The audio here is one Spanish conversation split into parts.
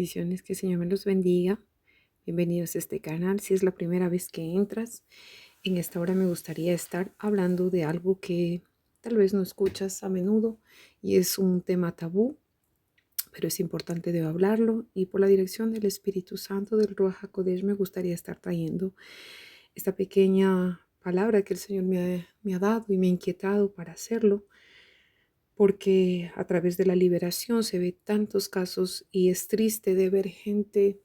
Bendiciones, que el Señor me los bendiga. Bienvenidos a este canal. Si es la primera vez que entras, en esta hora me gustaría estar hablando de algo que tal vez no escuchas a menudo y es un tema tabú, pero es importante de hablarlo, y por la dirección del Espíritu Santo del Ruach HaKodesh me gustaría estar trayendo esta pequeña palabra que el Señor me ha dado y me ha inquietado para hacerlo, porque a través de la liberación se ve tantos casos y es triste de ver gente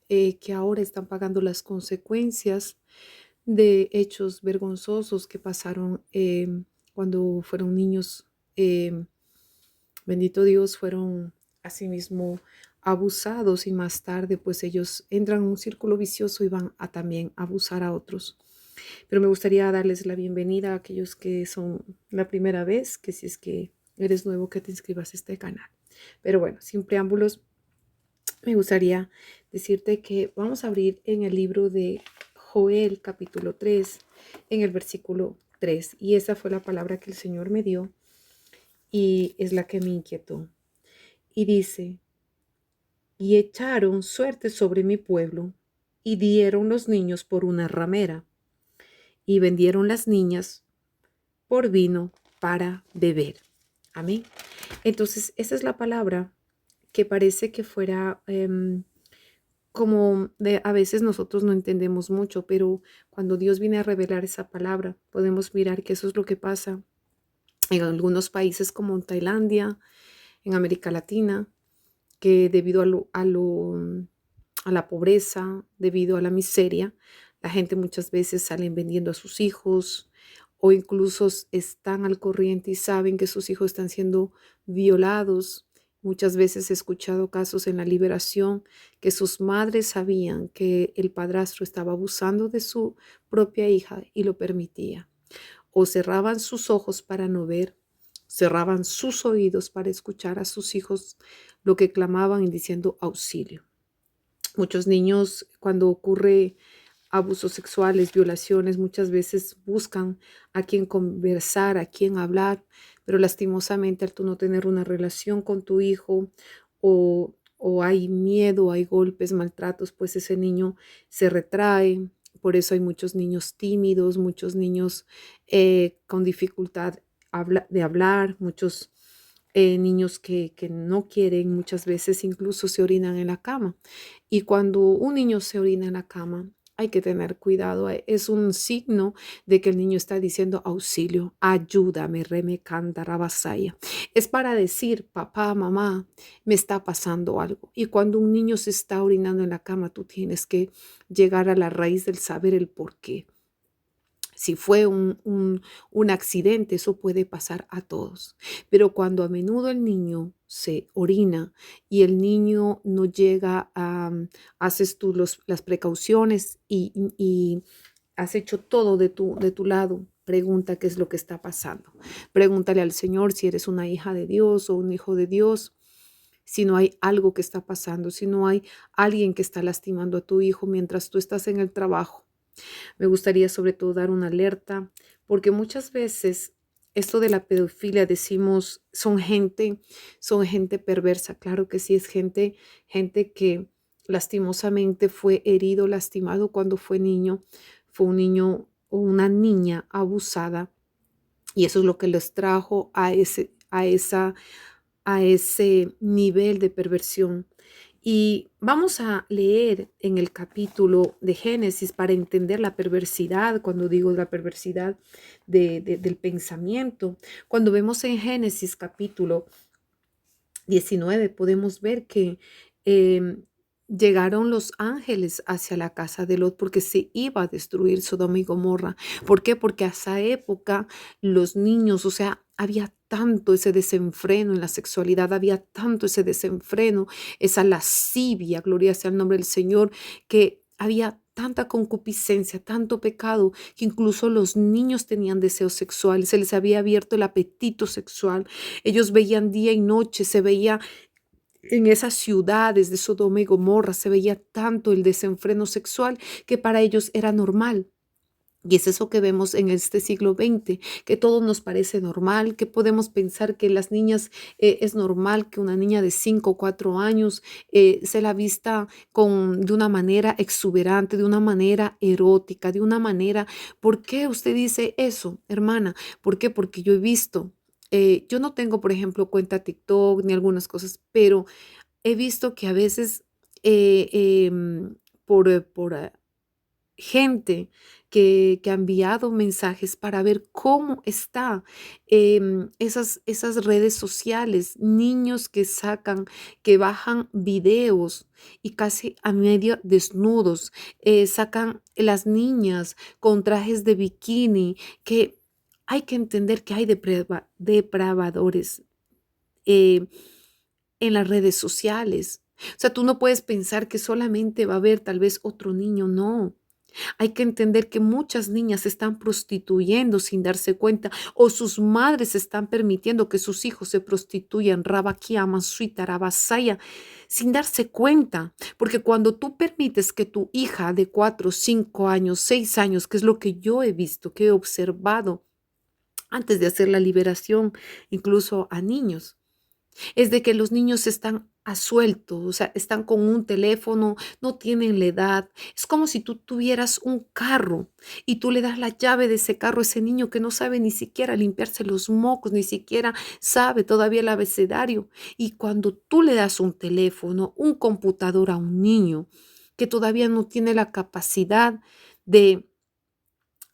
que ahora están pagando las consecuencias de hechos vergonzosos que pasaron cuando fueron niños. Bendito Dios, fueron asimismo abusados, y más tarde pues ellos entran en un círculo vicioso y van a también abusar a otros. Pero me gustaría darles la bienvenida a aquellos que son la primera vez, que si es que eres nuevo, que te inscribas a este canal. Pero bueno, sin preámbulos, me gustaría decirte que vamos a abrir en el libro de Joel, capítulo 3, en el versículo 3. Y esa fue la palabra que el Señor me dio y es la que me inquietó. Y dice: y echaron suerte sobre mi pueblo, y dieron los niños por una ramera, y vendieron las niñas por vino para beber. Amén. Entonces, esa es la palabra que parece que fuera a veces nosotros no entendemos mucho, pero cuando Dios viene a revelar esa palabra, podemos mirar que eso es lo que pasa en algunos países como en Tailandia, en América Latina, que debido a la pobreza, debido a la miseria, la gente muchas veces salen vendiendo a sus hijos, o incluso están al corriente y saben que sus hijos están siendo violados. Muchas veces he escuchado casos en la liberación que sus madres sabían que el padrastro estaba abusando de su propia hija y lo permitía. O cerraban sus ojos para no ver, cerraban sus oídos para escuchar a sus hijos lo que clamaban y diciendo auxilio. Muchos niños, cuando ocurre abusos sexuales, violaciones, muchas veces buscan a quien conversar, a quien hablar, pero lastimosamente al tú no tener una relación con tu hijo, o hay miedo, hay golpes, maltratos, pues ese niño se retrae. Por eso hay muchos niños tímidos, muchos niños con dificultad de hablar, muchos niños que no quieren, muchas veces incluso se orinan en la cama. Y cuando un niño se orina en la cama, hay que tener cuidado. Es un signo de que el niño está diciendo auxilio, ayúdame, reme canta rabasaya. Es para decir: papá, mamá, me está pasando algo. Y cuando un niño se está orinando en la cama, tú tienes que llegar a la raíz del saber el por qué. Si fue un accidente, eso puede pasar a todos. Pero cuando a menudo el niño se orina y el niño no llega haces tú las precauciones y has hecho todo de tu lado, pregunta qué es lo que está pasando. Pregúntale al Señor si eres una hija de Dios o un hijo de Dios. Si no hay algo que está pasando, si no hay alguien que está lastimando a tu hijo mientras tú estás en el trabajo. Me gustaría sobre todo dar una alerta, porque muchas veces esto de la pedofilia decimos son gente perversa. Claro que sí, es gente que lastimosamente fue herido, lastimado cuando fue niño, fue un niño o una niña abusada, y eso es lo que les trajo a ese nivel de perversión. Y vamos a leer en el capítulo de Génesis para entender la perversidad. Cuando digo la perversidad del pensamiento, cuando vemos en Génesis capítulo 19, podemos ver que eh, llegaron los ángeles hacia la casa de Lot porque se iba a destruir Sodoma y Gomorra. ¿Por qué? Porque a esa época los niños, o sea, había tanto ese desenfreno en la sexualidad, había tanto ese desenfreno, esa lascivia, gloria sea el nombre del Señor, que había tanta concupiscencia, tanto pecado, que incluso los niños tenían deseos sexuales, se les había abierto el apetito sexual. Ellos veían día y noche, se veía en esas ciudades de Sodoma y Gomorra, se veía tanto el desenfreno sexual que para ellos era normal. Y es eso que vemos en este siglo XX, que todo nos parece normal, que podemos pensar que las niñas, es normal que una niña de 5 o 4 años se la vista de una manera exuberante, de una manera erótica, de una manera. ¿Por qué usted dice eso, hermana? ¿Por qué? Porque yo he visto, yo no tengo, por ejemplo, cuenta TikTok ni algunas cosas, pero he visto que a veces eh, por gente que ha enviado mensajes para ver cómo está esas redes sociales, niños que sacan, que bajan videos y casi a medio desnudos, sacan las niñas con trajes de bikini, que hay que entender que hay depravadores eh, en las redes sociales. O sea, tú no puedes pensar que solamente va a haber tal vez otro niño, no. Hay que entender que muchas niñas se están prostituyendo sin darse cuenta o sus madres están permitiendo que sus hijos se prostituyan, rabaquiaman, suitarabasaya, sin darse cuenta. Porque cuando tú permites que tu hija de 4, 5 años, 6 años, que es lo que yo he visto, que he observado antes de hacer la liberación, incluso a niños, es de que los niños están a suelto, o sea, están con un teléfono, no tienen la edad. Es como si tú tuvieras un carro y tú le das la llave de ese carro a ese niño que no sabe ni siquiera limpiarse los mocos, ni siquiera sabe todavía el abecedario. Y cuando tú le das un teléfono, un computador a un niño que todavía no tiene la capacidad de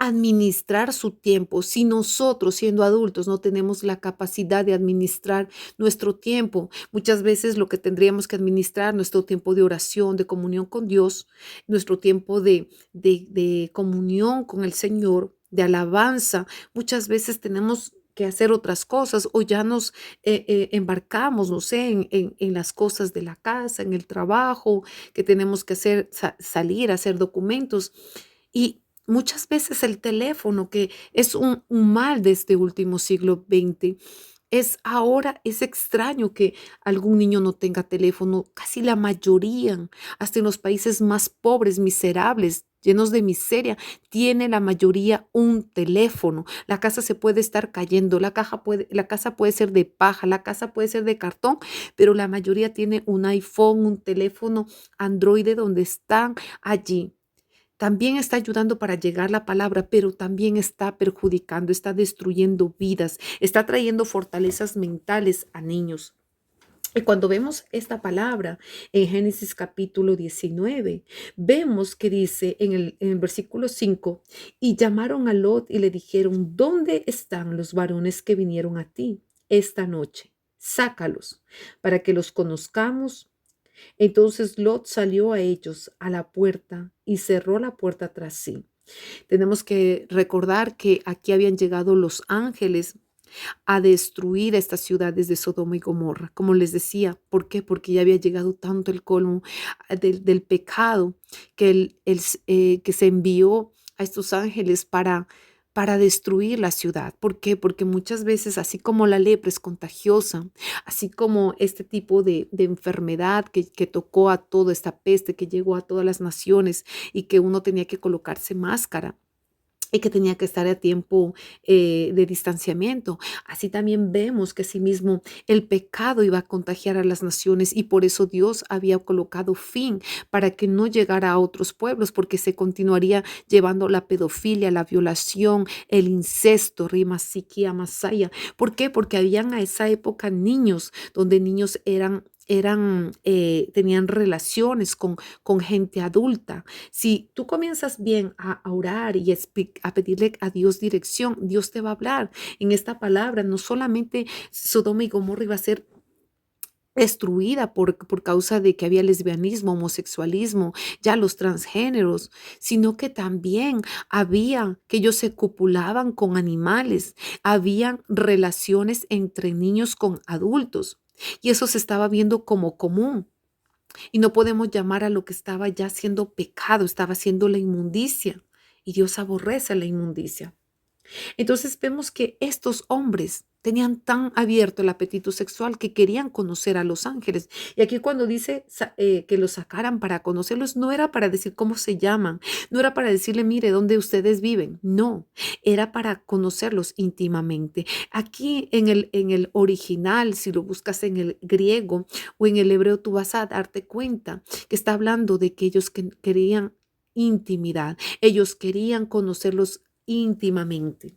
administrar su tiempo. Si nosotros, siendo adultos, no tenemos la capacidad de administrar nuestro tiempo, muchas veces lo que tendríamos que administrar, nuestro tiempo de oración, de comunión con Dios, nuestro tiempo de comunión con el Señor, de alabanza, muchas veces tenemos que hacer otras cosas o ya nos embarcamos, no sé, en las cosas de la casa, en el trabajo, que tenemos que hacer, salir, hacer documentos. Y muchas veces el teléfono, que es un mal de este último siglo XX, es extraño que algún niño no tenga teléfono. Casi la mayoría, hasta en los países más pobres, miserables, llenos de miseria, tiene la mayoría un teléfono. La casa se puede estar cayendo, la casa puede ser de paja, la casa puede ser de cartón, pero la mayoría tiene un iPhone, un teléfono Android donde están allí. También está ayudando para llegar la palabra, pero también está perjudicando, está destruyendo vidas, está trayendo fortalezas mentales a niños. Y cuando vemos esta palabra en Génesis capítulo 19, vemos que dice en el versículo 5, y llamaron a Lot y le dijeron, ¿dónde están los varones que vinieron a ti esta noche? Sácalos para que los conozcamos. Entonces Lot salió a ellos a la puerta y cerró la puerta tras sí. Tenemos que recordar que aquí habían llegado los ángeles a destruir estas ciudades de Sodoma y Gomorra. Como les decía, ¿por qué? Porque ya había llegado tanto el colmo del pecado que, que se envió a estos ángeles para destruir la ciudad. ¿Por qué? Porque muchas veces, así como la lepra es contagiosa, así como este tipo de enfermedad que tocó a toda esta peste, que llegó a todas las naciones y que uno tenía que colocarse máscara y que tenía que estar a tiempo de distanciamiento. Así también vemos que asimismo el pecado iba a contagiar a las naciones y por eso Dios había colocado fin para que no llegara a otros pueblos, porque se continuaría llevando la pedofilia, la violación, el incesto, rima siquia masaya. ¿Por qué? Porque habían a esa época niños, donde niños tenían relaciones con gente adulta. Si tú comienzas bien a orar y a pedirle a Dios dirección, Dios te va a hablar. En esta palabra, no solamente Sodoma y Gomorra iba a ser destruida por causa de que había lesbianismo, homosexualismo, ya los transgéneros, sino que también había que ellos se copulaban con animales, habían relaciones entre niños con adultos. Y eso se estaba viendo como común. Y no podemos llamar a lo que estaba ya siendo pecado, estaba siendo la inmundicia. Y Dios aborrece la inmundicia. Entonces vemos que estos hombres tenían tan abierto el apetito sexual que querían conocer a los ángeles. Y aquí cuando dice que los sacaran para conocerlos, no era para decir cómo se llaman, no era para decirle, mire, dónde ustedes viven, no, era para conocerlos íntimamente. Aquí en el original, si lo buscas en el griego o en el hebreo, tú vas a darte cuenta que está hablando de que ellos querían intimidad, ellos querían conocerlos íntimamente.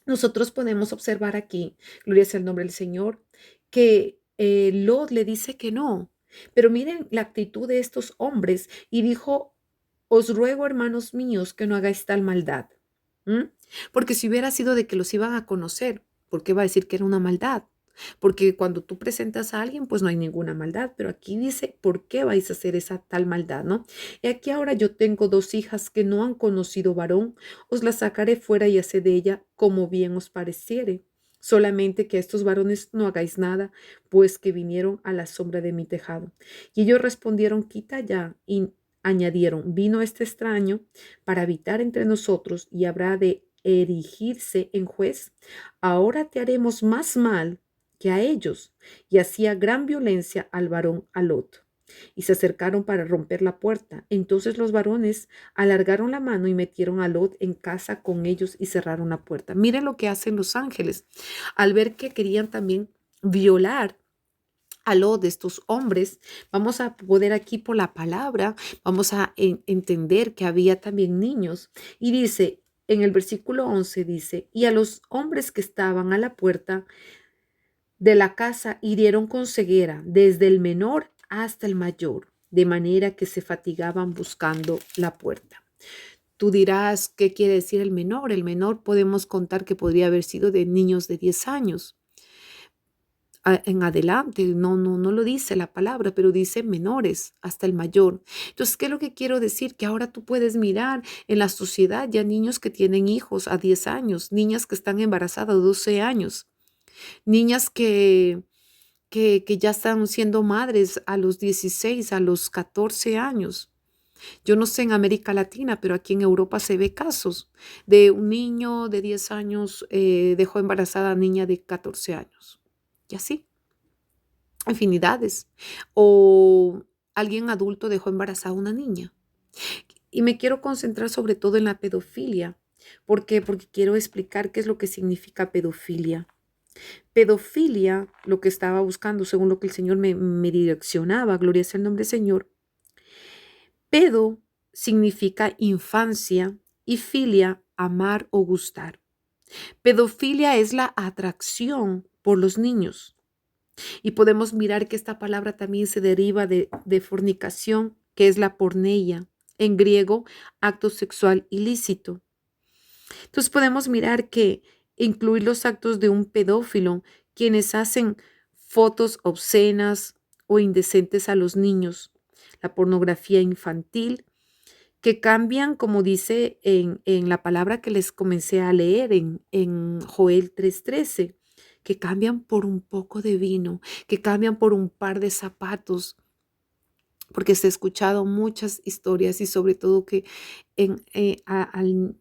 Nosotros podemos observar aquí, gloria sea el nombre del Señor, que Lot le dice que no. Pero miren la actitud de estos hombres y dijo, os ruego, hermanos míos, que no hagáis tal maldad. ¿Mm? Porque si hubiera sido de que los iban a conocer, ¿por qué va a decir que era una maldad? Porque cuando tú presentas a alguien, pues no hay ninguna maldad, pero aquí dice, ¿por qué vais a hacer esa tal maldad, no? Y aquí ahora yo tengo 2 hijas que no han conocido varón, os las sacaré fuera y haced de ella como bien os pareciere. Solamente que a estos varones no hagáis nada, pues que vinieron a la sombra de mi tejado. Y ellos respondieron, quita ya, y añadieron, vino este extraño para habitar entre nosotros y habrá de erigirse en juez. Ahora te haremos más mal que a ellos. Y hacía gran violencia al varón a Lot. Y se acercaron para romper la puerta. Entonces los varones alargaron la mano y metieron a Lot en casa con ellos y cerraron la puerta. Miren lo que hacen los ángeles. Al ver que querían también violar a Lot de estos hombres, vamos a poder aquí por la palabra, vamos a entender que había también niños. Y dice, en el versículo 11 dice, y a los hombres que estaban a la puerta de la casa hirieron con ceguera, desde el menor hasta el mayor, de manera que se fatigaban buscando la puerta. Tú dirás, ¿qué quiere decir el menor? El menor podemos contar que podría haber sido de niños de 10 años en adelante, no lo dice la palabra, pero dice menores hasta el mayor. Entonces, ¿qué es lo que quiero decir? Que ahora tú puedes mirar en la sociedad ya niños que tienen hijos a 10 años, niñas que están embarazadas a 12 años, niñas que ya están siendo madres a los 16, a los 14 años. Yo no sé en América Latina, pero aquí en Europa se ve casos de un niño de 10 años dejó embarazada a niña de 14 años. Y así, infinidades. O alguien adulto dejó embarazada a una niña. Y me quiero concentrar sobre todo en la pedofilia. ¿Por qué? Porque quiero explicar qué es lo que significa pedofilia. Pedofilia, lo que estaba buscando, según lo que el Señor me direccionaba, gloria sea el nombre del Señor. Pedo significa infancia y filia, amar o gustar. Pedofilia es la atracción por los niños. Y podemos mirar que esta palabra también se deriva de fornicación, que es la porneia, en griego, acto sexual ilícito. Entonces podemos mirar que incluir los actos de un pedófilo, quienes hacen fotos obscenas o indecentes a los niños, la pornografía infantil, que cambian, como dice en la palabra que les comencé a leer en Joel 3:13, que cambian por un poco de vino, que cambian por un par de zapatos, porque se ha escuchado muchas historias y sobre todo que en, en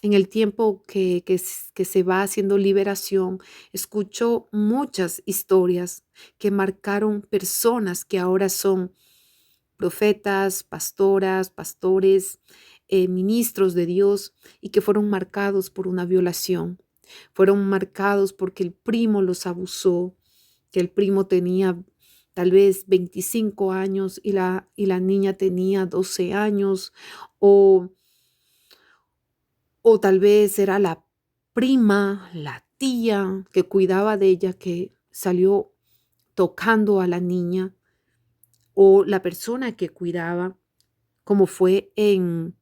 el tiempo que se va haciendo liberación, escucho muchas historias que marcaron personas que ahora son profetas, pastoras, pastores, ministros de Dios y que fueron marcados por una violación. Fueron marcados porque el primo los abusó, que el primo tenía tal vez 25 años y la niña tenía 12 años, o, o tal vez era la prima, la tía que cuidaba de ella que salió tocando a la niña, o la persona que cuidaba, como fue en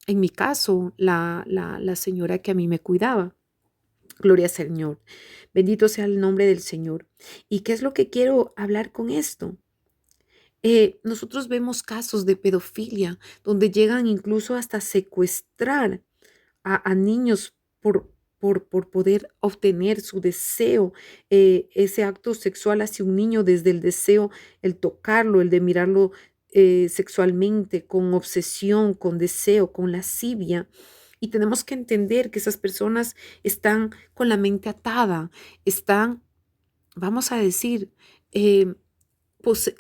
mi caso, la señora que a mí me cuidaba. Gloria al Señor. Bendito sea el nombre del Señor. ¿Y qué es lo que quiero hablar con esto? Nosotros vemos casos de pedofilia donde llegan incluso hasta secuestrar a niños por poder obtener su deseo, ese acto sexual hacia un niño desde el deseo, el tocarlo, el de mirarlo sexualmente, con obsesión, con deseo, con lascivia. Y tenemos que entender que esas personas están con la mente atada, están, vamos a decir, eh, pose-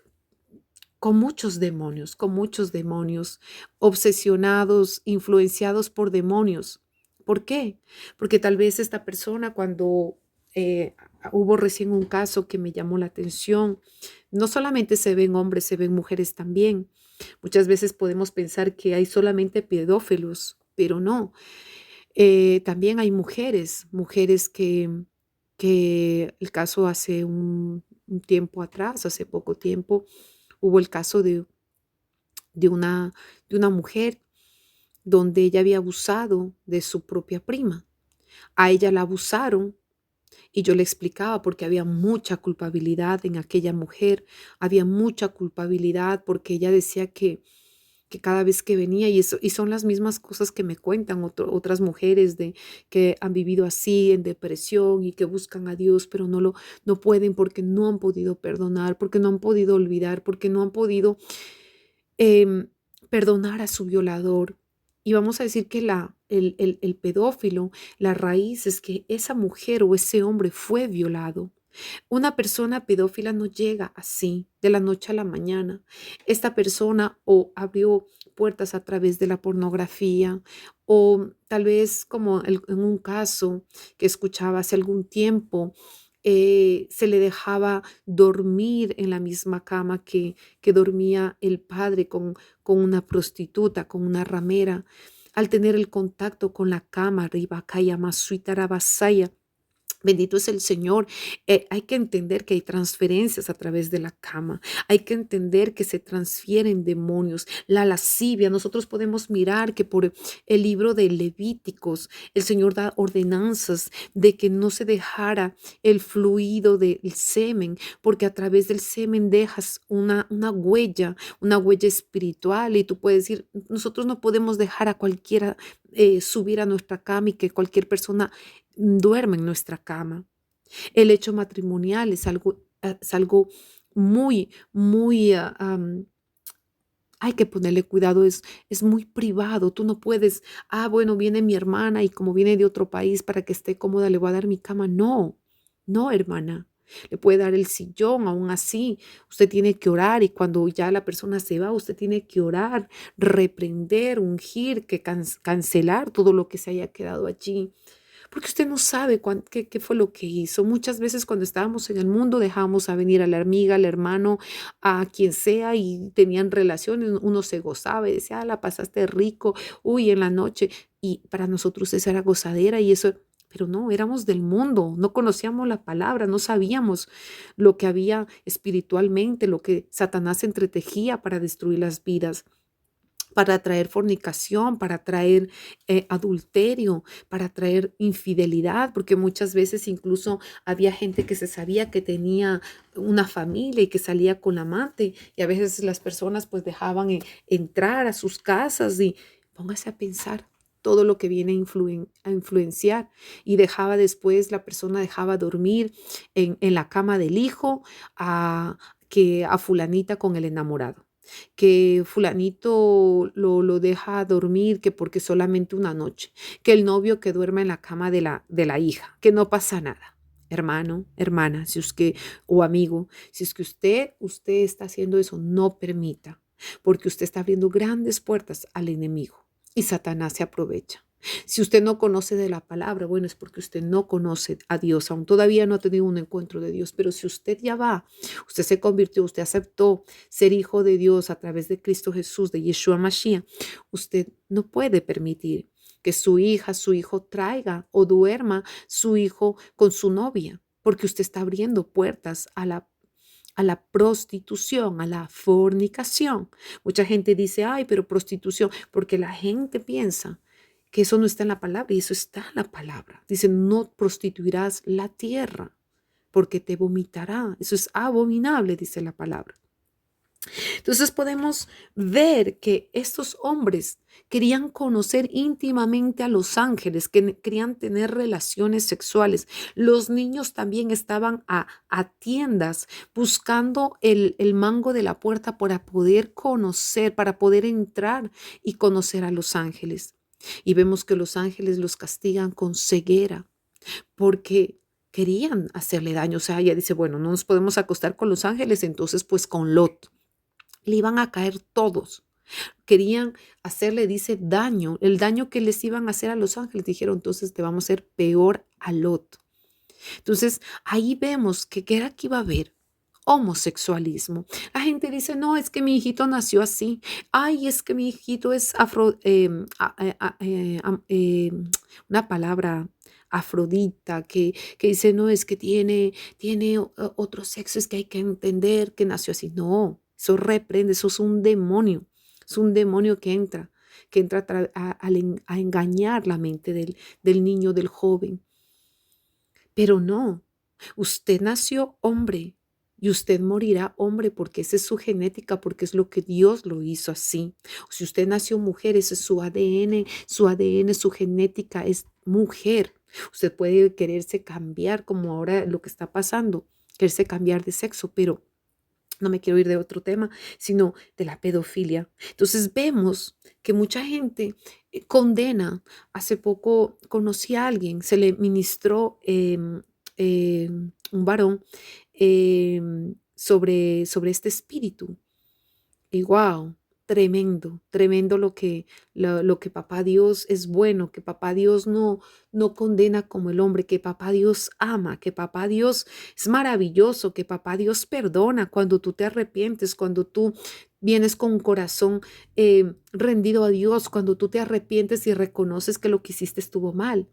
con muchos demonios, obsesionados, influenciados por demonios. ¿Por qué? Porque tal vez esta persona cuando hubo recién un caso que me llamó la atención, no solamente se ven hombres, se ven mujeres también. Muchas veces podemos pensar que hay solamente pedófilos, pero no. También hay mujeres, mujeres que el caso hace un tiempo atrás, hace poco tiempo, hubo el caso de una, de una mujer donde ella había abusado de su propia prima. A ella la abusaron y yo le explicaba porque había mucha culpabilidad en aquella mujer, había mucha culpabilidad porque ella decía que cada vez que venía, y son las mismas cosas que me cuentan otras mujeres que han vivido así, en depresión y que buscan a Dios, pero no pueden porque no han podido perdonar, porque no han podido olvidar, porque no han podido em, perdonar a su violador. Y vamos a decir que el pedófilo, la raíz es que esa mujer o ese hombre fue violado. Una persona pedófila no llega así, de la noche a la mañana. Esta persona o abrió puertas a través de la pornografía o tal vez como en un caso que escuchaba hace algún tiempo, se le dejaba dormir en la misma cama que dormía el padre con una prostituta, con una ramera. Al tener el contacto con la cama, arriba, kaya, masuita, rabasaya, bendito es el Señor. Hay que entender que hay transferencias a través de la cama. Hay que entender que se transfieren demonios. La lascivia. Nosotros podemos mirar que por el libro de Levíticos, el Señor da ordenanzas de que no se dejara el fluido del semen, porque a través del semen dejas una huella espiritual. Y tú puedes decir, nosotros no podemos dejar a cualquiera subir a nuestra cama y que cualquier persona duerme en nuestra cama. El hecho matrimonial es algo muy, muy, hay que ponerle cuidado, es muy privado. Tú no puedes, bueno, viene mi hermana y como viene de otro país para que esté cómoda, le voy a dar mi cama. No, no, hermana. Le puede dar el sillón, aún así. Usted tiene que orar y cuando ya la persona se va, usted tiene que orar, reprender, ungir, cancelar todo lo que se haya quedado allí. Porque usted no sabe qué fue lo que hizo. Muchas veces cuando estábamos en el mundo dejábamos a venir a la amiga, al hermano, a quien sea y tenían relaciones, uno se gozaba y decía, la pasaste rico, uy, en la noche. Y para nosotros esa era gozadera y eso, pero no, éramos del mundo, no conocíamos la palabra, no sabíamos lo que había espiritualmente, lo que Satanás entretejía para destruir las vidas, para traer fornicación, para traer adulterio, para traer infidelidad, porque muchas veces incluso había gente que se sabía que tenía una familia y que salía con la amante y a veces las personas pues dejaban entrar a sus casas y póngase a pensar todo lo que viene a influenciar y dejaba después, la persona dejaba dormir en la cama del hijo que a fulanita con el enamorado, que fulanito lo deja dormir, que porque solamente una noche, que el novio que duerme en la cama de la hija, que no pasa nada. Hermano, hermana, si es que, o amigo, si es que usted está haciendo eso, no permita, porque usted está abriendo grandes puertas al enemigo y Satanás se aprovecha. Si usted no conoce de la palabra, bueno, es porque usted no conoce a Dios, aún todavía no ha tenido un encuentro de Dios, pero si usted ya va, usted se convirtió, usted aceptó ser hijo de Dios a través de Cristo Jesús, de Yeshua Mashiach, usted no puede permitir que su hija, su hijo traiga o duerma su hijo con su novia, porque usted está abriendo puertas a la prostitución, a la fornicación. Mucha gente dice, ay, pero prostitución, porque la gente piensa que eso no está en la palabra y eso está en la palabra. Dice, no prostituirás la tierra porque te vomitará. Eso es abominable, dice la palabra. Entonces podemos ver que estos hombres querían conocer íntimamente a los ángeles, que querían tener relaciones sexuales. Los niños también estaban a tiendas buscando el mango de la puerta para poder conocer, para poder entrar y conocer a los ángeles. Y vemos que los ángeles los castigan con ceguera porque querían hacerle daño. O sea, ella dice, bueno, no nos podemos acostar con los ángeles, entonces pues con Lot. Le iban a caer todos. Querían hacerle, dice, daño. El daño que les iban a hacer a los ángeles. Dijeron, entonces te vamos a hacer peor a Lot. Entonces, ahí vemos que ¿qué era que iba a haber? Homosexualismo. La gente dice, no, es que mi hijito nació así. Ay, es que mi hijito es una palabra afrodita que dice, no, es que tiene otro sexo, es que hay que entender que nació así. No, eso reprende, eso es un demonio. Es un demonio que entra a engañar la mente del niño, del joven. Pero no, usted nació hombre y usted morirá hombre porque esa es su genética, porque es lo que Dios lo hizo así. O si usted nació mujer, ese es su ADN, su genética es mujer. Usted puede quererse cambiar como ahora lo que está pasando, quererse cambiar de sexo, pero no me quiero ir de otro tema, sino de la pedofilia. Entonces vemos que mucha gente condena. Hace poco conocí a alguien, se le ministró un varón sobre este espíritu. Y wow, tremendo, tremendo lo que papá Dios es bueno, que papá Dios no condena como el hombre, que papá Dios ama, que papá Dios es maravilloso, que papá Dios perdona cuando tú te arrepientes, cuando tú vienes con un corazón rendido a Dios, cuando tú te arrepientes y reconoces que lo que hiciste estuvo mal.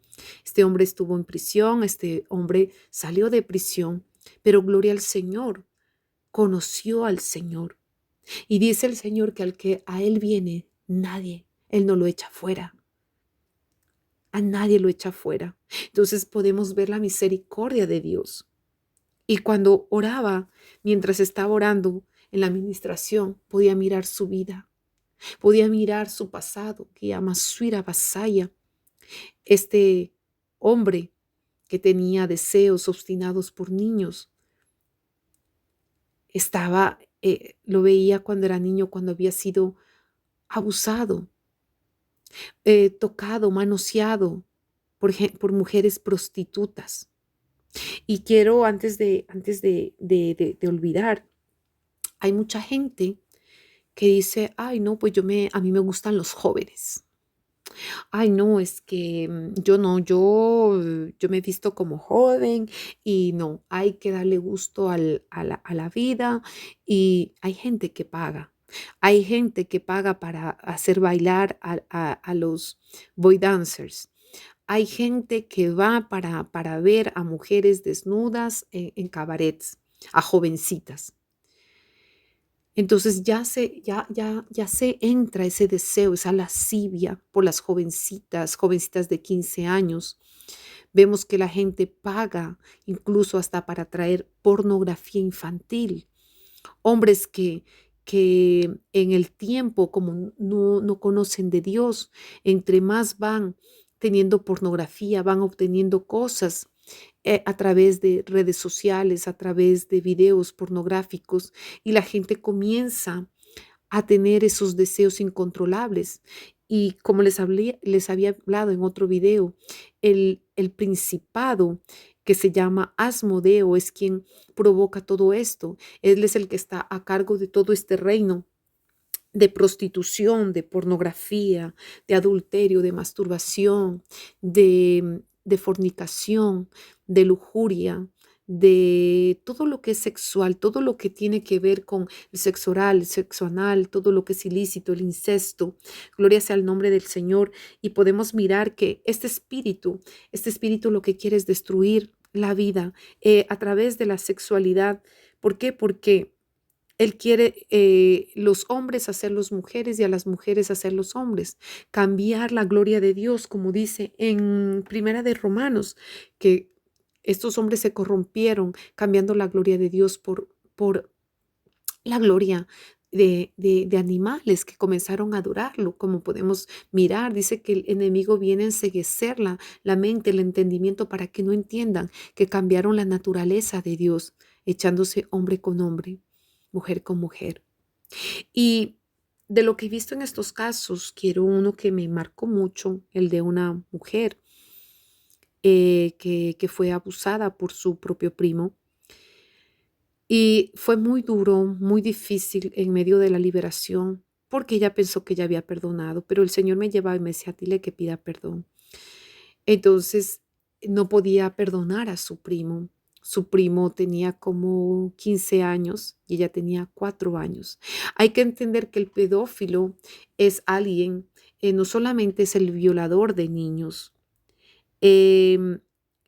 Este hombre estuvo en prisión, este hombre salió de prisión, pero gloria al Señor, conoció al Señor. Y dice el Señor que al que a Él viene, nadie, Él no lo echa fuera. A nadie lo echa fuera. Entonces podemos ver la misericordia de Dios. Y cuando oraba, mientras estaba orando en la administración, podía mirar su vida, podía mirar su pasado, que llama Suira Basaya, este hombre que tenía deseos obstinados por niños. Lo veía cuando era niño, cuando había sido abusado, tocado, manoseado por mujeres prostitutas. Y quiero, antes de olvidar, hay mucha gente que dice, ay, no, pues a mí me gustan los jóvenes. Ay, no, es que yo no, yo me he visto como joven y no, hay que darle gusto a la vida y hay gente que paga. Hay gente que paga para hacer bailar a los boy dancers. Hay gente que va para ver a mujeres desnudas en cabarets, a jovencitas. Entonces ya se entra ese deseo, esa lascivia por las jovencitas de 15 años. Vemos que la gente paga incluso hasta para traer pornografía infantil. Hombres que en el tiempo, como no conocen de Dios, entre más van teniendo pornografía, van obteniendo cosas a través de redes sociales, a través de videos pornográficos, y la gente comienza a tener esos deseos incontrolables. Y como les había hablado en otro video, el principado que se llama Asmodeo es quien provoca todo esto. Él es el que está a cargo de todo este reino de prostitución, de pornografía, de adulterio, de masturbación, de fornicación, de lujuria, de todo lo que es sexual, todo lo que tiene que ver con el sexo oral, el sexo anal, todo lo que es ilícito, el incesto. Gloria sea el nombre del Señor. Y podemos mirar que este espíritu lo que quiere es destruir la vida a través de la sexualidad. ¿Por qué? Porque él quiere los hombres hacer los mujeres y a las mujeres hacer los hombres. Cambiar la gloria de Dios, como dice en Primera de Romanos, que estos hombres se corrompieron cambiando la gloria de Dios por la gloria de animales que comenzaron a adorarlo. Como podemos mirar, dice que el enemigo viene a enceguecer la mente, el entendimiento para que no entiendan que cambiaron la naturaleza de Dios, echándose hombre con hombre, mujer con mujer. Y de lo que he visto en estos casos, quiero uno que me marcó mucho, el de una mujer que fue abusada por su propio primo. Y fue muy duro, muy difícil en medio de la liberación, porque ella pensó que ya había perdonado, pero el Señor me llevaba y me decía, dile que pida perdón. Entonces, no podía perdonar a su primo. Su primo tenía como 15 años y ella tenía 4 años. Hay que entender que el pedófilo es alguien, no solamente es el violador de niños, em,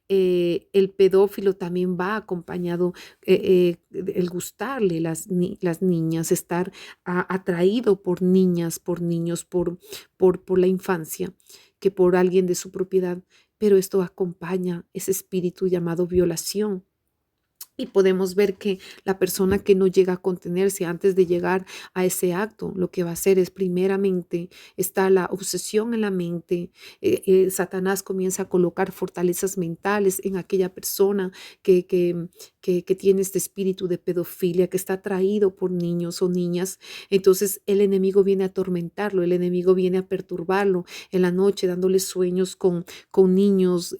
el pedófilo también va acompañado, el gustarle las niñas, estar atraído por niñas, por niños, por la infancia, que por alguien de su propiedad, pero esto acompaña ese espíritu llamado violación. Y podemos ver que la persona que no llega a contenerse antes de llegar a ese acto, lo que va a hacer es primeramente está la obsesión en la mente. Satanás comienza a colocar fortalezas mentales en aquella persona que tiene este espíritu de pedofilia, que está atraído por niños o niñas. Entonces el enemigo viene a atormentarlo, el enemigo viene a perturbarlo en la noche, dándole sueños con niños.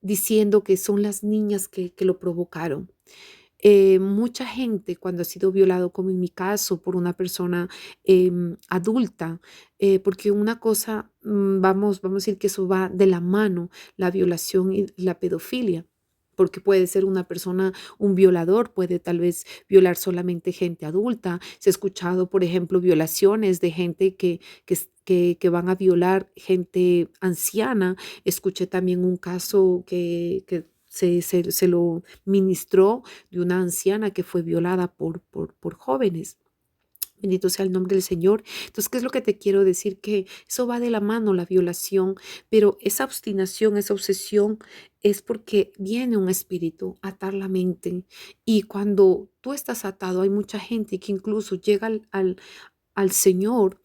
Diciendo que son las niñas que lo provocaron. Mucha gente cuando ha sido violado, como en mi caso, por una persona adulta, porque una cosa, vamos a decir que eso va de la mano, la violación y la pedofilia. Porque puede ser una persona, un violador, puede tal vez violar solamente gente adulta. Se ha escuchado, por ejemplo, violaciones de gente que van a violar gente anciana. Escuché también un caso que se lo ministró de una anciana que fue violada por jóvenes. Bendito sea el nombre del Señor. Entonces, ¿qué es lo que te quiero decir? Que eso va de la mano, la violación, pero esa obstinación, esa obsesión es porque viene un espíritu a atar la mente. Y cuando tú estás atado, hay mucha gente que incluso llega al Señor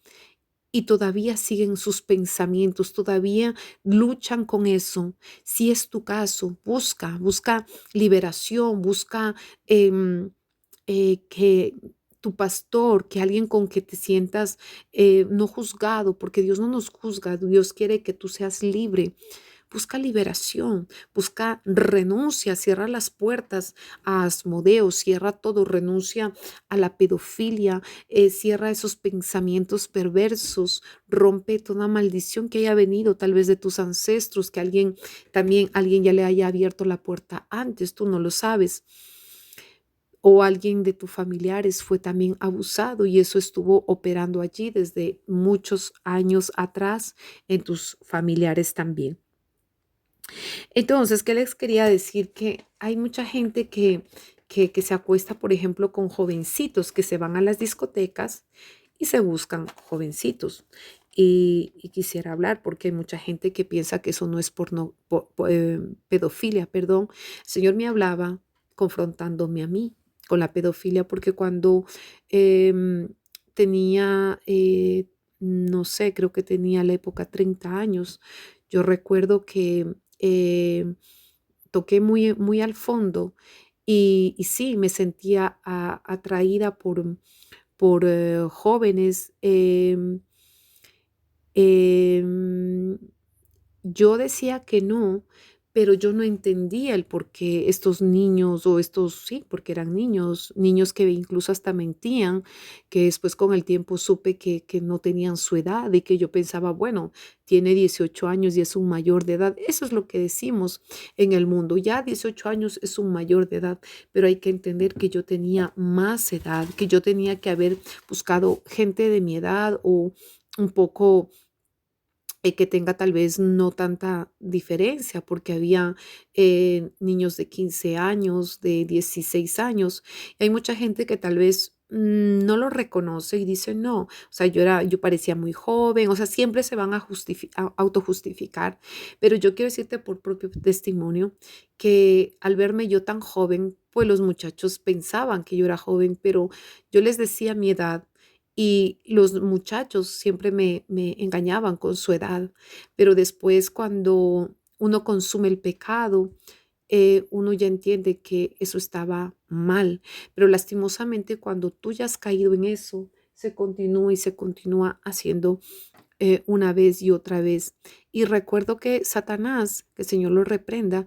y todavía siguen sus pensamientos, todavía luchan con eso. Si es tu caso, busca liberación, busca que tu pastor, que alguien con que te sientas no juzgado, porque Dios no nos juzga, Dios quiere que tú seas libre. Busca liberación, busca renuncia, cierra las puertas a Asmodeo, cierra todo, renuncia a la pedofilia, cierra esos pensamientos perversos, rompe toda maldición que haya venido tal vez de tus ancestros, que alguien ya le haya abierto la puerta antes, tú no lo sabes. O alguien de tus familiares fue también abusado y eso estuvo operando allí desde muchos años atrás en tus familiares también. Entonces, ¿qué les quería decir? Que hay mucha gente que se acuesta, por ejemplo, con jovencitos que se van a las discotecas y se buscan jovencitos. Y quisiera hablar porque hay mucha gente que piensa que eso no es pedofilia, perdón. El Señor me hablaba confrontándome a mí con la pedofilia porque cuando em, tenía, no sé, creo que tenía la época 30 años, yo recuerdo que eh, toqué muy al fondo y sí, me sentía atraída por jóvenes. Em, yo decía que no, pero yo no entendía el por qué estos niños o estos, sí, porque eran niños, niños que incluso hasta mentían, que después con el tiempo supe que no tenían su edad y que yo pensaba, bueno, tiene 18 años y es un mayor de edad. Eso es lo que decimos en el mundo. Ya 18 años es un mayor de edad, pero hay que entender que yo tenía más edad, que yo tenía que haber buscado gente de mi edad o un poco que tenga tal vez no tanta diferencia, porque había niños de 15 años, de 16 años. Y hay mucha gente que tal vez no lo reconoce y dice, no, o sea, yo parecía muy joven, o sea, siempre se van a autojustificar. Pero yo quiero decirte por propio testimonio que al verme yo tan joven, pues los muchachos pensaban que yo era joven, pero yo les decía mi edad y los muchachos siempre me engañaban con su edad, pero después cuando uno consume el pecado, uno ya entiende que eso estaba mal, pero lastimosamente cuando tú ya has caído en eso, se continúa y se continúa haciendo una vez y otra vez. Y recuerdo que Satanás, que el Señor lo reprenda,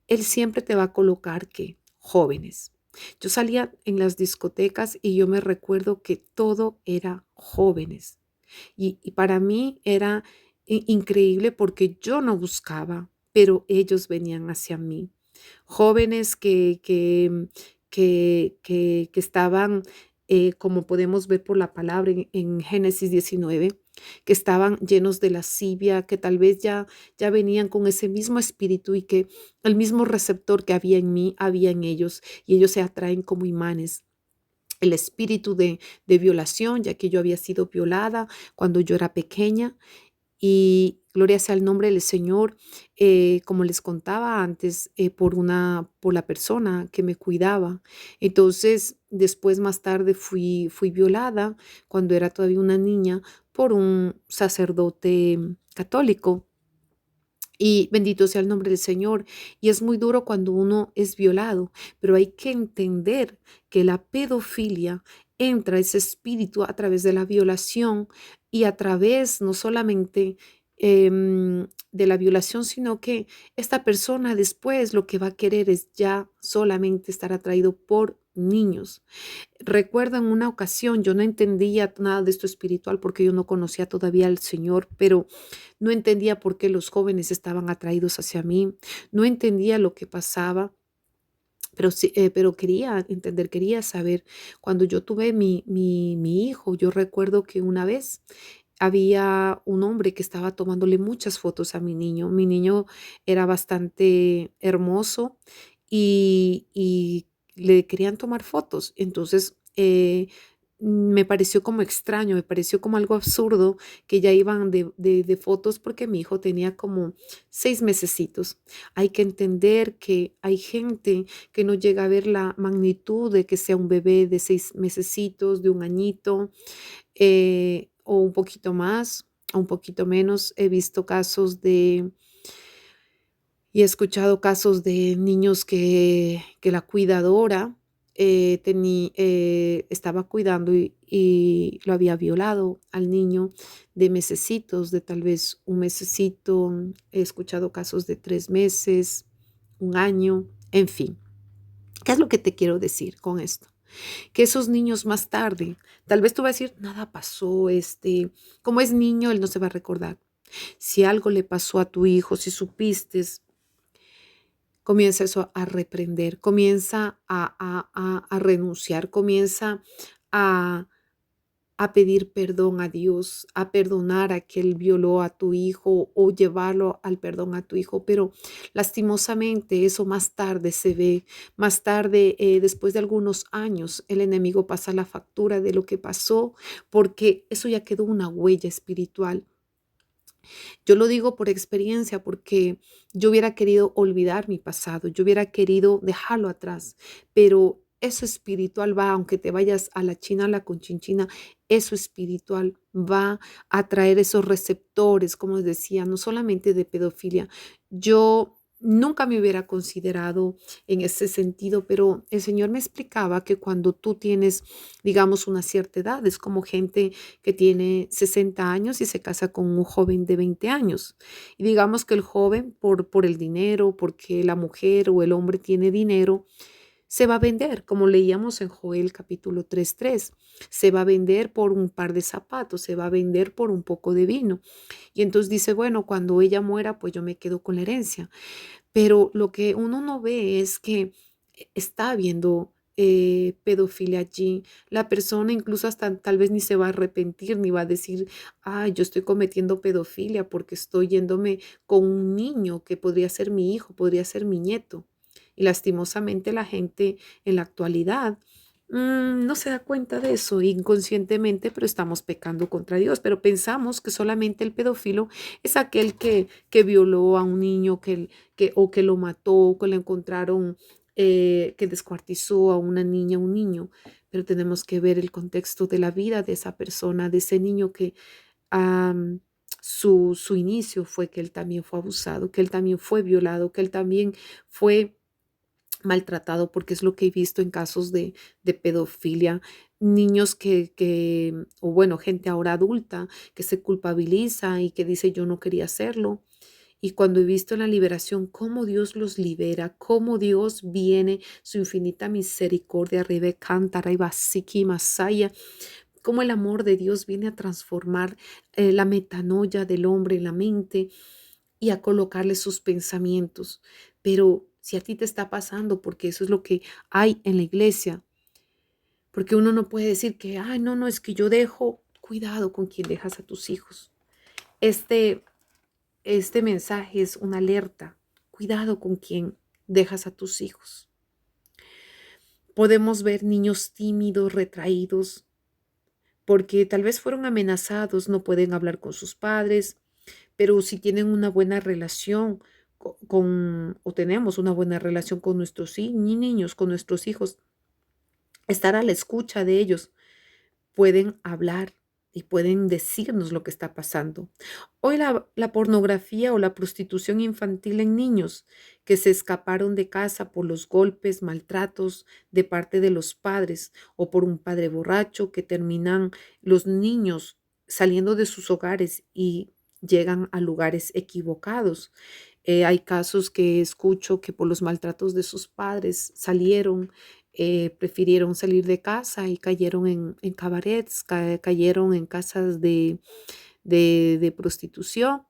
él siempre te va a colocar que jóvenes. Yo salía en las discotecas y yo me recuerdo que todo era jóvenes. Y para mí era increíble porque yo no buscaba, pero ellos venían hacia mí. Jóvenes que estaban, como podemos ver por la palabra en Génesis 19, que estaban llenos de lascivia, que tal vez ya venían con ese mismo espíritu y que el mismo receptor que había en mí había en ellos y ellos se atraen como imanes. El espíritu de violación, ya que yo había sido violada cuando yo era pequeña, y gloria sea el nombre del Señor, como les contaba antes, por la persona que me cuidaba. Entonces, después más tarde fui violada cuando era todavía una niña por un sacerdote católico. Y bendito sea el nombre del Señor. Y es muy duro cuando uno es violado, pero hay que entender que la pedofilia entra ese espíritu a través de la violación y a través no solamente de la violación, sino que esta persona después lo que va a querer es ya solamente estar atraído por niños. Recuerdo en una ocasión, yo no entendía nada de esto espiritual porque yo no conocía todavía al Señor, pero no entendía por qué los jóvenes estaban atraídos hacia mí, no entendía lo que pasaba, pero, sí, pero quería entender, quería saber. Cuando yo tuve mi hijo, yo recuerdo que una vez había un hombre que estaba tomándole muchas fotos a mi niño. Mi niño era bastante hermoso y le querían tomar fotos. Entonces, me pareció como extraño, me pareció como algo absurdo que ya iban de fotos porque mi hijo tenía como 6 mesecitos. Hay que entender que hay gente que no llega a ver la magnitud de que sea un bebé de 6 mesecitos, de un añito, o un poquito más, o un poquito menos. He visto casos y he escuchado casos de niños que la cuidadora estaba cuidando y lo había violado al niño de mesecitos, de tal vez un mesecito. He escuchado casos de 3 meses, un año, en fin. ¿Qué es lo que te quiero decir con esto? Que esos niños más tarde, tal vez tú vas a decir, nada pasó, como es niño, él no se va a recordar. Si algo le pasó a tu hijo, si supiste, comienza eso a reprender, comienza a renunciar, comienza a, a pedir perdón a Dios, a perdonar a que Él violó a tu hijo o llevarlo al perdón a tu hijo. Pero lastimosamente eso más tarde se ve, más tarde, después de algunos años, el enemigo pasa la factura de lo que pasó porque eso ya quedó una huella espiritual. Yo lo digo por experiencia porque yo hubiera querido olvidar mi pasado, yo hubiera querido dejarlo atrás, pero eso espiritual va, aunque te vayas a la China, a la Conchinchina, eso espiritual va a traer esos receptores, como les decía, no solamente de pedofilia. Yo nunca me hubiera considerado en ese sentido, pero el Señor me explicaba que cuando tú tienes, digamos, una cierta edad, es como gente que tiene 60 años y se casa con un joven de 20 años. Y digamos que el joven, por el dinero, porque la mujer o el hombre tiene dinero, se va a vender, como leíamos en Joel capítulo 3:3. Se va a vender por un par de zapatos, se va a vender por un poco de vino. Y entonces dice, bueno, cuando ella muera, pues yo me quedo con la herencia. Pero lo que uno no ve es que está habiendo pedofilia allí. La persona incluso hasta tal vez ni se va a arrepentir, ni va a decir, ay, yo estoy cometiendo pedofilia porque estoy yéndome con un niño que podría ser mi hijo, podría ser mi nieto. Y lastimosamente la gente en la actualidad no se da cuenta de eso inconscientemente, pero estamos pecando contra Dios. Pero pensamos que solamente el pedófilo es aquel que violó a un niño, o que lo mató, que lo encontraron, que descuartizó a una niña, un niño. Pero tenemos que ver el contexto de la vida de esa persona, de ese niño que am, su inicio fue que él también fue abusado, que él también fue violado, que él también fue maltratado, porque es lo que he visto en casos de pedofilia, niños o bueno, gente ahora adulta que se culpabiliza y que dice yo no quería hacerlo. Y cuando he visto en la liberación cómo Dios los libera, cómo Dios viene, su infinita misericordia, Rebe Cántara y Basiki Masaya, cómo el amor de Dios viene a transformar la metanoia del hombre en la mente y a colocarle sus pensamientos. Pero si a ti te está pasando, porque eso es lo que hay en la iglesia, porque uno no puede decir que, ay, no, no, es que yo dejo, cuidado con quien dejas a tus hijos. Este, este mensaje es una alerta, cuidado con quien dejas a tus hijos. Podemos ver niños tímidos, retraídos, porque tal vez fueron amenazados, no pueden hablar con sus padres, pero si tienen una buena relación o tenemos una buena relación con nuestros niños, con nuestros hijos, estar a la escucha de ellos, pueden hablar y pueden decirnos lo que está pasando. Hoy la pornografía o la prostitución infantil en niños que se escaparon de casa por los golpes, maltratos de parte de los padres o por un padre borracho que terminan los niños saliendo de sus hogares y llegan a lugares equivocados. Hay casos que escucho que por los maltratos de sus padres salieron, prefirieron salir de casa y cayeron en cabarets, cayeron en casas de prostitución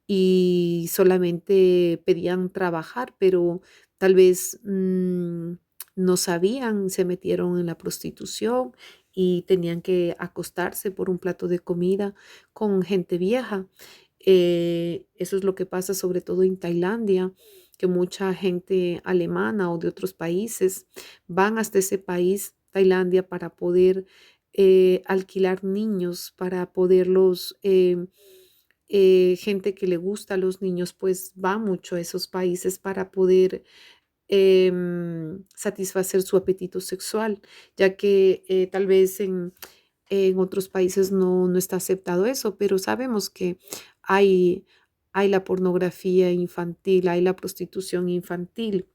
y solamente pedían trabajar, pero tal vez no sabían, se metieron en la prostitución y tenían que acostarse por un plato de comida con gente vieja. Eso es lo que pasa sobre todo en Tailandia, que mucha gente alemana o de otros países van hasta ese país, Tailandia, para poder alquilar niños, para poderlos gente que le gusta a los niños, pues va mucho a esos países para poder satisfacer su apetito sexual, ya que tal vez en otros países no está aceptado eso, pero sabemos que hay, hay la pornografía infantil, hay la prostitución infantil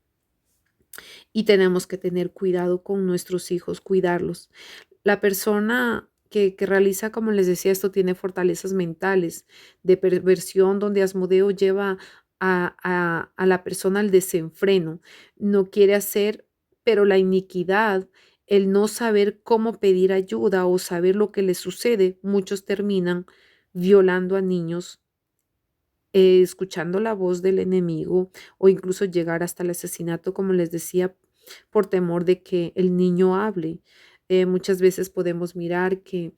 y tenemos que tener cuidado con nuestros hijos, cuidarlos. La persona que realiza, como les decía, esto tiene fortalezas mentales de perversión, donde Asmodeo lleva a la persona al desenfreno. No quiere hacer, pero la iniquidad, el no saber cómo pedir ayuda o saber lo que le sucede, muchos terminan violando a niños, escuchando la voz del enemigo o incluso llegar hasta el asesinato, como les decía, por temor de que el niño hable. Muchas veces podemos mirar que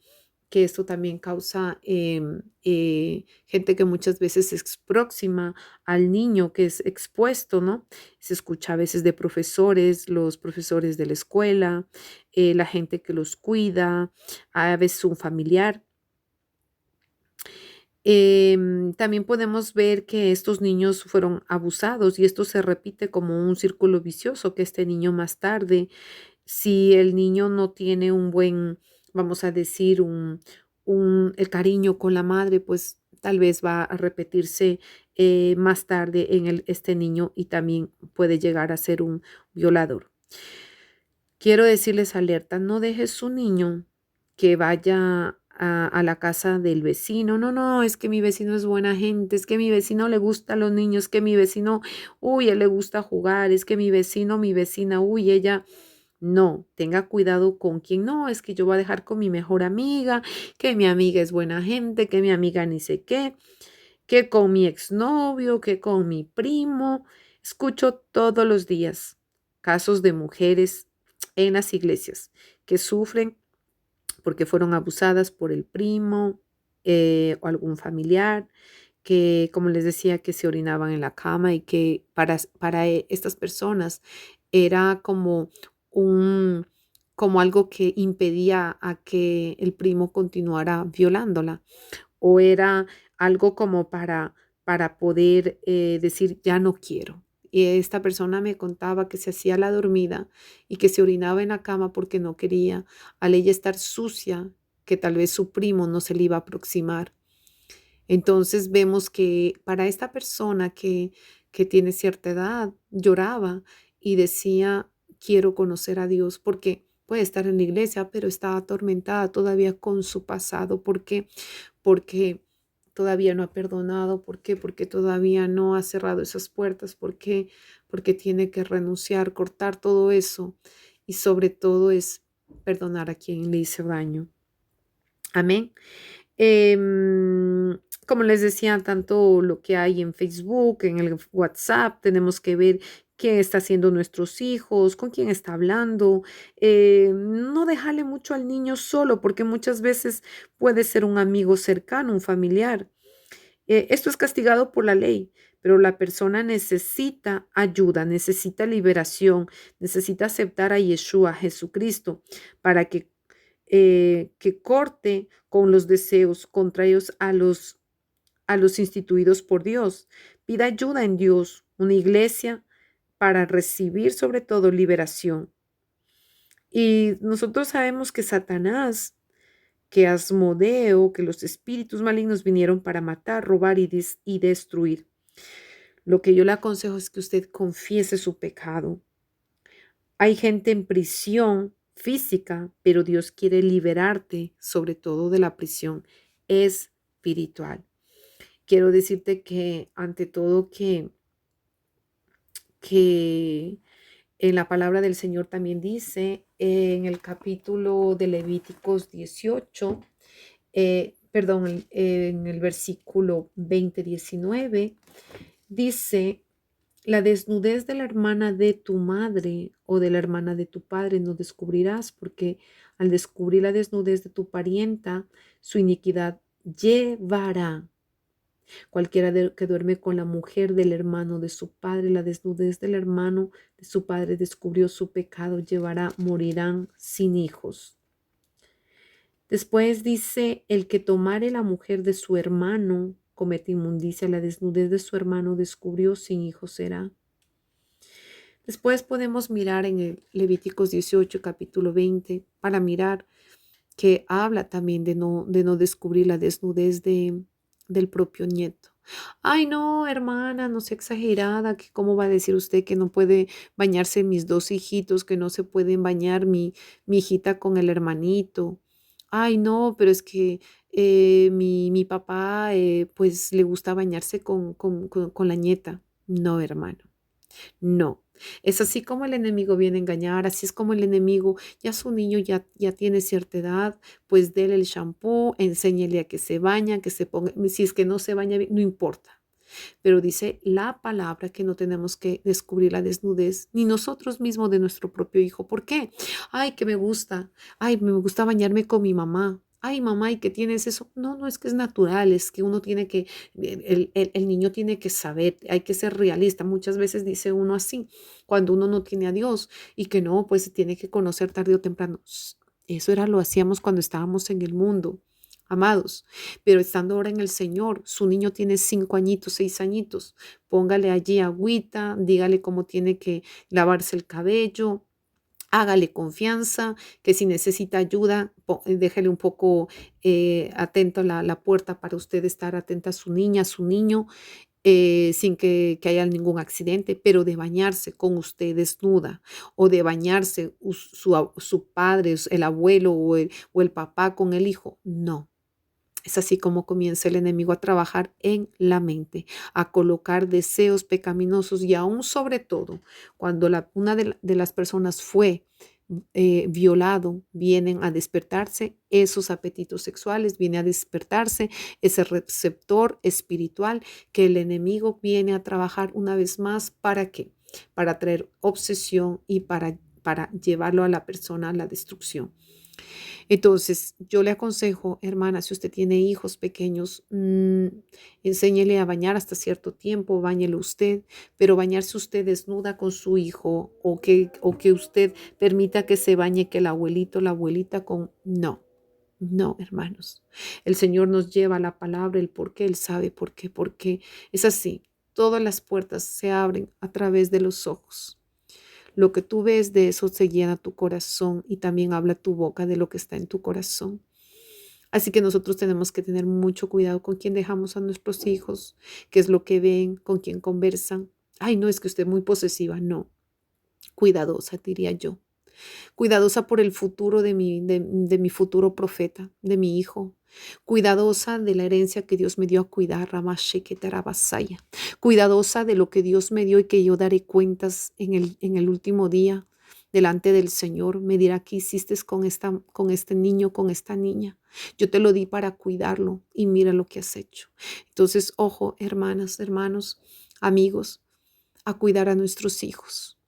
esto también causa gente que muchas veces es próxima al niño que es expuesto, ¿no? Se escucha a veces de profesores, los profesores de la escuela, la gente que los cuida, a veces un familiar. También podemos ver que estos niños fueron abusados y esto se repite como un círculo vicioso, que este niño más tarde, si el niño no tiene un buen, vamos a decir, el cariño con la madre, pues tal vez va a repetirse más tarde en este niño y también puede llegar a ser un violador. Quiero decirles alerta, no dejes su niño que vaya a la casa del vecino. No, no, es que mi vecino es buena gente, es que mi vecino le gusta a los niños, que mi vecino, uy, él le gusta jugar, es que mi vecino, mi vecina, uy, ella. No, tenga cuidado con quien no, es que yo voy a dejar con mi mejor amiga, que mi amiga es buena gente, que mi amiga ni sé qué, que con mi exnovio, que con mi primo. Escucho todos los días casos de mujeres en las iglesias que sufren porque fueron abusadas por el primo o algún familiar, que como les decía, que se orinaban en la cama y que para estas personas era un, como algo que impedía a que el primo continuara violándola o era algo como para poder decir, ya no quiero. Y esta persona me contaba que se hacía la dormida y que se orinaba en la cama porque no quería, al ella estar sucia, que tal vez su primo no se le iba a aproximar. Entonces vemos que para esta persona que tiene cierta edad, lloraba y decía, quiero conocer a Dios, porque puede estar en la iglesia, pero está atormentada todavía con su pasado. ¿Por qué? Porque todavía no ha perdonado. ¿Por qué? Porque todavía no ha cerrado esas puertas. ¿Por qué? Porque tiene que renunciar, cortar todo eso. Y sobre todo es perdonar a quien le hizo daño. Amén. Como les decía, tanto lo que hay en Facebook, en el WhatsApp, tenemos que ver qué está haciendo nuestros hijos, con quién está hablando. No dejarle mucho al niño solo, porque muchas veces puede ser un amigo cercano, un familiar. Esto es castigado por la ley, pero la persona necesita ayuda, necesita liberación, necesita aceptar a Yeshua, a Jesucristo, para que corte con los deseos contrarios a los instituidos por Dios. Pida ayuda en Dios, una iglesia, para recibir sobre todo liberación. Y nosotros sabemos que Satanás, que Asmodeo, que los espíritus malignos vinieron para matar, robar y destruir. Lo que yo le aconsejo es que usted confiese su pecado. Hay gente en prisión física, pero Dios quiere liberarte sobre todo de la prisión espiritual. Quiero decirte que ante todo que en la palabra del Señor también dice en el capítulo de Levíticos 18, en el versículo 20-19, dice, la desnudez de la hermana de tu madre o de la hermana de tu padre no descubrirás, porque al descubrir la desnudez de tu parienta, su iniquidad llevará. Cualquiera que duerme con la mujer del hermano de su padre, la desnudez del hermano de su padre descubrió su pecado, llevará, morirán sin hijos. Después dice, el que tomare la mujer de su hermano comete inmundicia, la desnudez de su hermano descubrió, sin hijos será. Después podemos mirar en el Levíticos 18, capítulo 20, para mirar que habla también de no descubrir la desnudez del propio nieto. Ay, no, hermana, no sea exagerada, que cómo va a decir usted que no puede bañarse mis dos hijitos, que no se pueden bañar mi hijita con el hermanito. Ay, no, pero es que mi papá pues le gusta bañarse con la nieta. No, hermano. No, es así como el enemigo viene a engañar, así es como el enemigo, ya su niño ya tiene cierta edad, pues déle el shampoo, enséñele a que se baña, que se ponga, si es que no se baña bien, no importa. Pero dice la palabra que no tenemos que descubrir la desnudez, ni nosotros mismos de nuestro propio hijo. ¿Por qué? Ay, que me gusta. Ay, me gusta bañarme con mi mamá. Ay, mamá, ¿y qué tienes eso? No, no es que es natural, es que uno tiene que, el niño tiene que saber, hay que ser realista. Muchas veces dice uno así, cuando uno no tiene a Dios y que no, pues se tiene que conocer tarde o temprano. Eso era, lo hacíamos cuando estábamos en el mundo. Amados, pero estando ahora en el Señor, su niño tiene 5 añitos, 6 añitos, póngale allí agüita, dígale cómo tiene que lavarse el cabello, hágale confianza, que si necesita ayuda, déjele un poco atento a la puerta para usted estar atenta a su niña, a su niño, sin que haya ningún accidente, pero de bañarse con usted desnuda o de bañarse su padre, el abuelo o el papá con el hijo, no. Es así como comienza el enemigo a trabajar en la mente, a colocar deseos pecaminosos y aún sobre todo cuando una de las personas fue violado, vienen a despertarse esos apetitos sexuales, viene a despertarse ese receptor espiritual que el enemigo viene a trabajar una vez más. ¿Para qué? Para traer obsesión y para llevarlo a la persona a la destrucción. Entonces, yo le aconsejo, hermana, si usted tiene hijos pequeños, enséñele a bañar hasta cierto tiempo, báñele usted, pero bañarse usted desnuda con su hijo o que usted permita que se bañe que el abuelito, la abuelita con... No, no, hermanos. El Señor nos lleva a la palabra, el por qué, Él sabe por qué. Es así. Todas las puertas se abren a través de los ojos. Lo que tú ves de eso se llena tu corazón y también habla tu boca de lo que está en tu corazón. Así que nosotros tenemos que tener mucho cuidado con quién dejamos a nuestros hijos, qué es lo que ven, con quién conversan. Ay, no, es que usted es muy posesiva. No, cuidadosa, diría yo. Cuidadosa por el futuro de mi futuro profeta, de mi hijo. Cuidadosa de la herencia que Dios me dio a cuidar, Ramasheketarabasaya. Cuidadosa de lo que Dios me dio y que yo daré cuentas en el último día delante del Señor. Me dirá, ¿qué hiciste con este niño, con esta niña? Yo te lo di para cuidarlo y mira lo que has hecho. Entonces, ojo, hermanas, hermanos, amigos, a cuidar a nuestros hijos.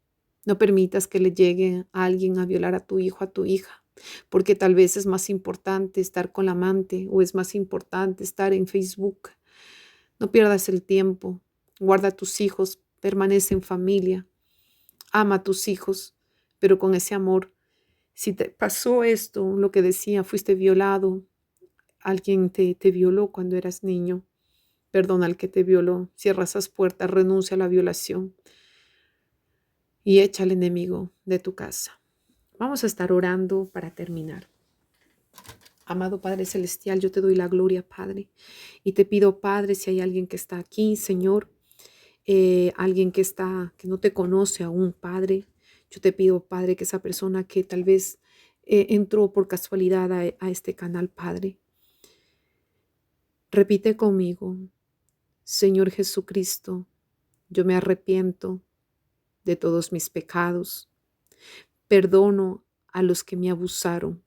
No permitas que le llegue a alguien a violar a tu hijo, a tu hija, porque tal vez es más importante estar con la amante o es más importante estar en Facebook. No pierdas el tiempo. Guarda a tus hijos, permanece en familia, ama a tus hijos, pero con ese amor. Si te pasó esto, lo que decía, fuiste violado, alguien te violó cuando eras niño, perdona al que te violó, cierra esas puertas, renuncia a la violación y echa al enemigo de tu casa. Vamos a estar orando para terminar. Amado Padre Celestial, yo te doy la gloria, Padre, y te pido, Padre, si hay alguien que está aquí, Señor, alguien que no te conoce aún, Padre, yo te pido, Padre, que esa persona que tal vez entró por casualidad a este canal, Padre, repite conmigo, Señor Jesucristo, yo me arrepiento de todos mis pecados, perdono a los que me abusaron,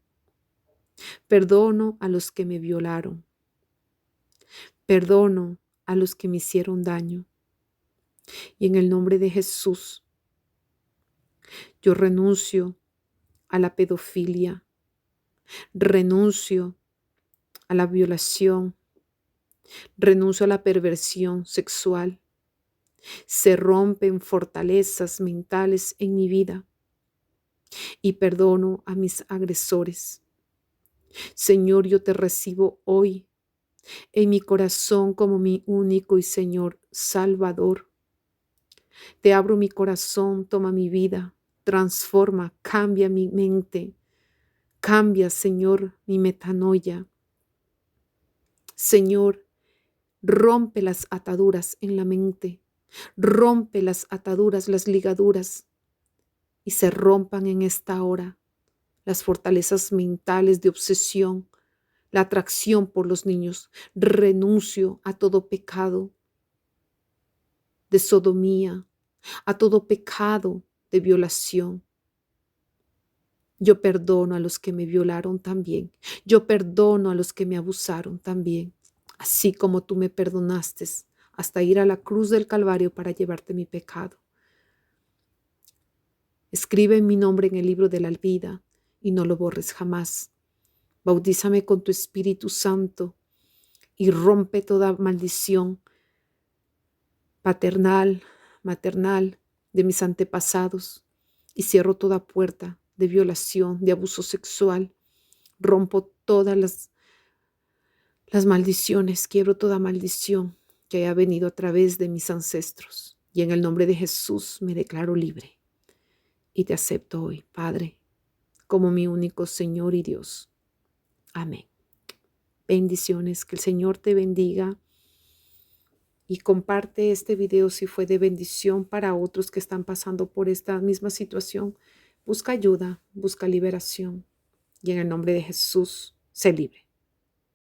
perdono a los que me violaron, perdono a los que me hicieron daño. Y en el nombre de Jesús, yo renuncio a la pedofilia, renuncio a la violación, renuncio a la perversión sexual. Se rompen fortalezas mentales en mi vida y perdono a mis agresores. Señor, yo te recibo hoy en mi corazón como mi único y Señor Salvador. Te abro mi corazón, toma mi vida, transforma, cambia mi mente, cambia, Señor, mi metanoia. Señor, rompe las ataduras en la mente, rompe las ataduras, las ligaduras, y se rompan en esta hora las fortalezas mentales de obsesión, la atracción por los niños. Renuncio a todo pecado de sodomía, a todo pecado de violación. Yo perdono a los que me violaron también. Yo perdono a los que me abusaron también. Así como tú me perdonaste hasta ir a la cruz del Calvario para llevarte mi pecado. Escribe mi nombre en el libro de la vida y no lo borres jamás. Bautízame con tu Espíritu Santo y rompe toda maldición paternal, maternal de mis antepasados y cierro toda puerta de violación, de abuso sexual. Rompo todas las maldiciones, quiebro toda maldición que haya venido a través de mis ancestros. Y en el nombre de Jesús me declaro libre y te acepto hoy, Padre, como mi único Señor y Dios. Amén. Bendiciones, que el Señor te bendiga y comparte este video si fue de bendición para otros que están pasando por esta misma situación. Busca ayuda, busca liberación y en el nombre de Jesús, sé libre.